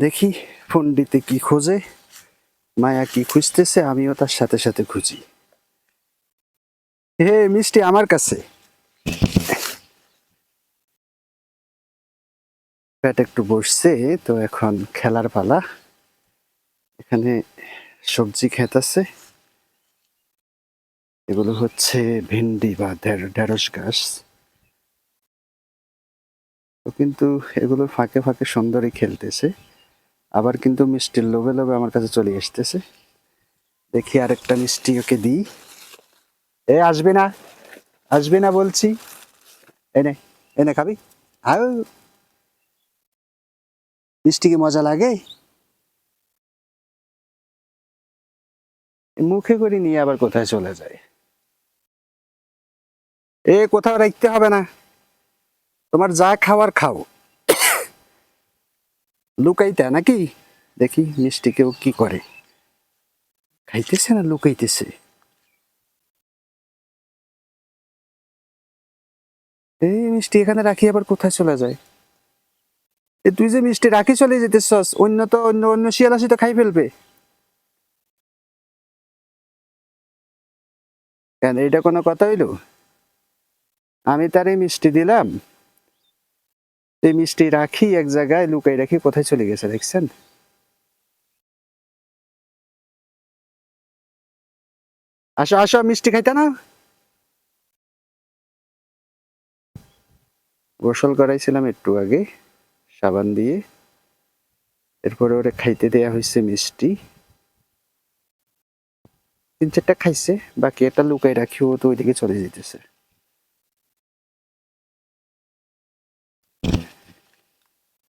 দেখি ফোনটিতে কি খোঁজে, মায়া কি খুঁজতেছে, আমিও তার সাথে সাথে খুঁজি। হে মিষ্টি আমার কাছে। প্যাট একটু বসছে, তো এখন খেলার পালা। এখানে সবজি ক্ষেত আছে, এগুলো হচ্ছে ভেন্ডি বা ঢেঁড়স গাছ। তো কিন্তু এগুলোর ফাঁকে ফাঁকে সুন্দরই খেলতেছে, আবার কিন্তু মিষ্টির লোভে লোভে আমার কাছে চলে আসতেছে। দেখি আরেকটা মিষ্টি ওকে দিই। এ আসবি না, আসবি না বলছি। এনে এনে খাবি। আও, মিষ্টি কি মজা লাগে? মুখে করে নিয়ে আবার কোথায় চলে যায়। এ কোথাও রাখতে হবে না, তোমার যা খাওয়ার খাও। লুকাইতে নাকি? দেখি মিষ্টি কেউ কি করে, খাইতেছে না লুকাইতেছে। এই মিষ্টি এখানে রাখি আবার কোথায় চলে যায়? এ তুই যে মিষ্টি রাখি চলে যেতেছস, অন্য তো অন্য অন্য শিয়াল আসি তো খাই ফেলবে। কেন, এটা কোনো কথা হইলো? আমি তারে মিষ্টি দিলাম, এই মিষ্টি রাখি এক জায়গায় লুকাই রাখি কোথায় চলে গেছে দেখছেন? আসো আসো, মিষ্টি খাইতে না? গোসল করাইছিলাম একটু আগে সাবান দিয়ে, এরপরে ওরে খাইতে দেয়া হয়েছে মিষ্টি। 3-4টা খাইছে, বাকি এটা লুকাই রাখি, ও তো ওইদিকে চলে যেতেছে।